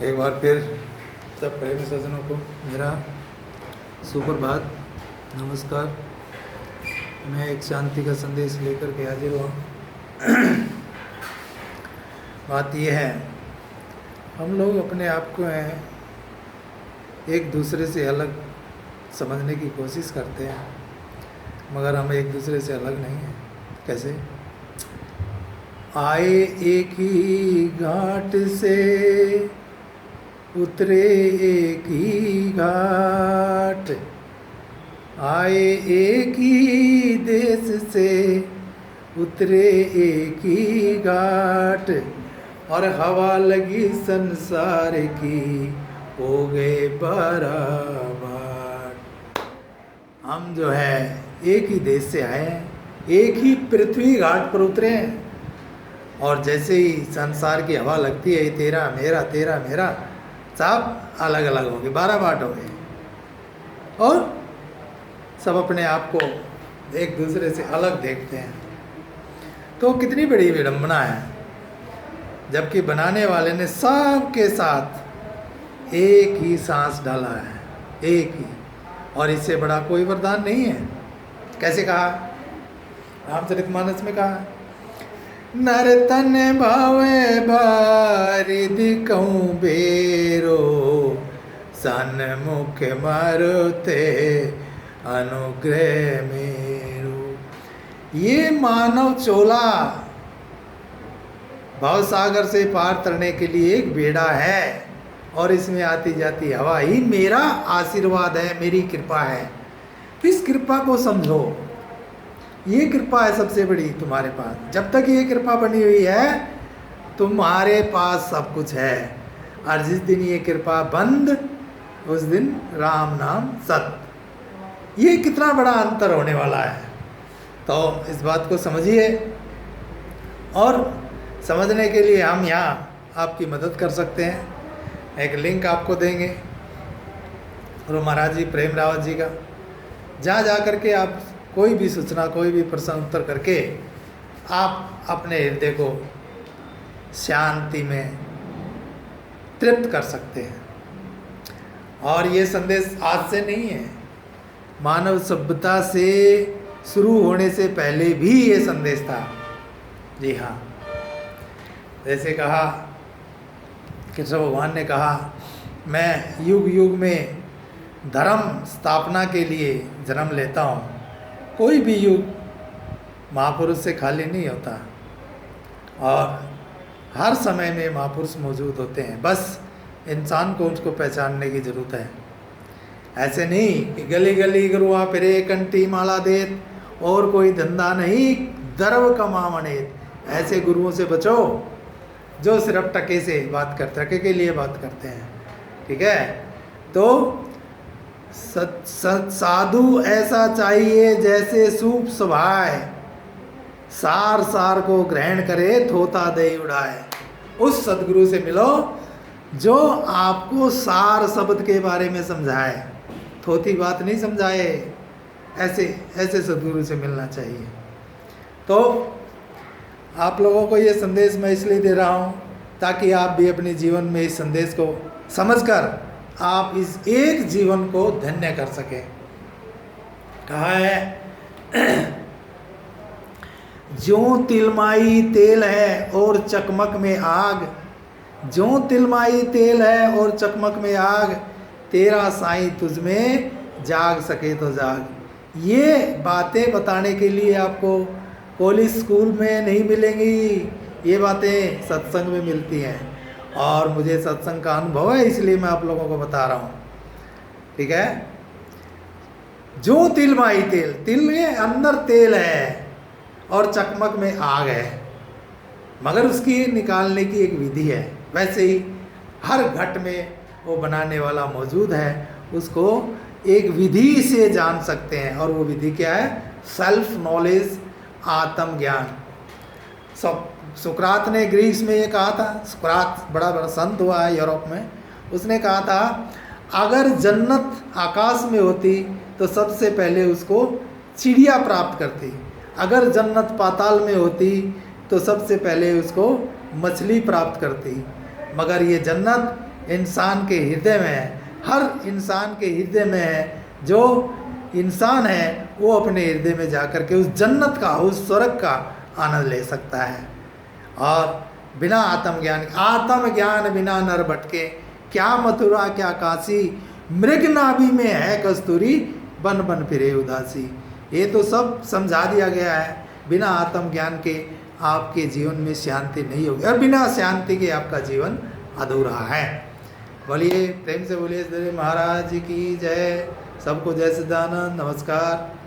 एक बार फिर सब प्रेमी सज्जनों को मेरा सुप्रभात, नमस्कार। मैं एक शांति का संदेश लेकर के हाजिर हुआ। बात यह है, हम लोग अपने आप को एक दूसरे से अलग समझने की कोशिश करते हैं, मगर हम एक दूसरे से अलग नहीं हैं। कैसे? आए एक ही घाट से, उतरे एक ही घाट, आए एक ही देश से, उतरे एक ही घाट, और हवा लगी संसार की, हो गए बराबर। हम जो है एक ही देश से आए हैं, एक ही पृथ्वी घाट पर उतरे हैं, और जैसे ही संसार की हवा लगती है, तेरा मेरा तेरा मेरा, सब अलग अलग हो गए, 12 बाट हो गए, और सब अपने आप को एक दूसरे से अलग देखते हैं। तो कितनी बड़ी विडंबना है, जबकि बनाने वाले ने सबके साथ एक ही सांस डाला है, एक ही, और इससे बड़ा कोई वरदान नहीं है। कैसे कहा? रामचरितमानस में कहा, नर तन भावे बारिधि कहूँ बेरो, सन्मुख मारुते अनुग्रह मेरो। ये मानव चोला भवसागर से पार तरने के लिए एक बेड़ा है, और इसमें आती जाती हवा ही मेरा आशीर्वाद है, मेरी कृपा है। इस कृपा को समझो, ये कृपा है सबसे बड़ी तुम्हारे पास। जब तक ये कृपा बनी हुई है, तुम्हारे पास सब कुछ है, और जिस दिन ये कृपा बंद, उस दिन राम नाम सत्य। ये कितना बड़ा अंतर होने वाला है। तो इस बात को समझिए, और समझने के लिए हम यहाँ आपकी मदद कर सकते हैं। एक लिंक आपको देंगे गुरु महाराज जी प्रेम रावत जी का, जहाँ जा करके आप कोई भी सूचना, कोई भी प्रश्न उत्तर करके आप अपने हृदय को शांति में तृप्त कर सकते हैं। और ये संदेश आज से नहीं है, मानव सभ्यता से शुरू होने से पहले भी ये संदेश था। जी हाँ, जैसे कहा कृष्ण भगवान ने कहा, मैं युग युग में धर्म स्थापना के लिए जन्म लेता हूँ। कोई भी युग महापुरुष से खाली नहीं होता, और हर समय में महापुरुष मौजूद होते हैं। बस इंसान को उसको पहचानने की ज़रूरत है। ऐसे नहीं कि गली गली गुरुआ फिरे, कंठी माला देत, और कोई धंधा नहीं, दर्व कमा मनेत। ऐसे गुरुओं से बचो जो सिर्फ टके से बात करते, टके के लिए बात करते हैं। ठीक है? तो साधु ऐसा चाहिए जैसे सूप सुभाए, सार सार को ग्रहण करे, थोता दे उड़ाए। उस सदगुरु से मिलो जो आपको सार शब्द के बारे में समझाए, थोती बात नहीं समझाए। ऐसे सदगुरु से मिलना चाहिए। तो आप लोगों को ये संदेश मैं इसलिए दे रहा हूँ ताकि आप भी अपने जीवन में इस संदेश को समझकर आप इस एक जीवन को धन्य कर सकें। कहा है, ज्यों तिलमाई तेल है और चकमक में आग, ज्यों तिलमाई तेल है और चकमक में आग, तेरा साईं तुझमें जाग सके तो जाग। ये बातें बताने के लिए आपको कॉलेज स्कूल में नहीं मिलेंगी, ये बातें सत्संग में मिलती हैं, और मुझे सत्संग का अनुभव है, इसलिए मैं आप लोगों को बता रहा हूँ। ठीक है? जो तिलमाई तेल, तिल में अंदर तेल है और चकमक में आग है, मगर उसकी निकालने की एक विधि है। वैसे ही हर घट में वो बनाने वाला मौजूद है, उसको एक विधि से जान सकते हैं, और वो विधि क्या है? सेल्फ नॉलेज, आत्मज्ञान। सुकरात ने ग्रीस में ये कहा था, सुकरात बड़ा संत हुआ है यूरोप में, उसने कहा था, अगर जन्नत आकाश में होती तो सबसे पहले उसको चिड़िया प्राप्त करती, अगर जन्नत पाताल में होती तो सबसे पहले उसको मछली प्राप्त करती, मगर ये जन्नत इंसान के हृदय में है, हर इंसान के हृदय में है। जो इंसान है वो अपने हृदय में जाकर के उस जन्नत का, उस स्वर्ग का आनंद ले सकता है। और बिना आत्मज्ञान बिना नर भटके, क्या मथुरा क्या काशी, मृग नाभि में है कस्तूरी, बन बन फिरे उदासी। ये तो सब समझा दिया गया है। बिना आत्मज्ञान के आपके जीवन में शांति नहीं होगी, और बिना शांति के आपका जीवन अधूरा है। बोलिए, प्रेम से बोलिए श्री महाराज की जय। सबको जय सच्चिदानंद। नमस्कार।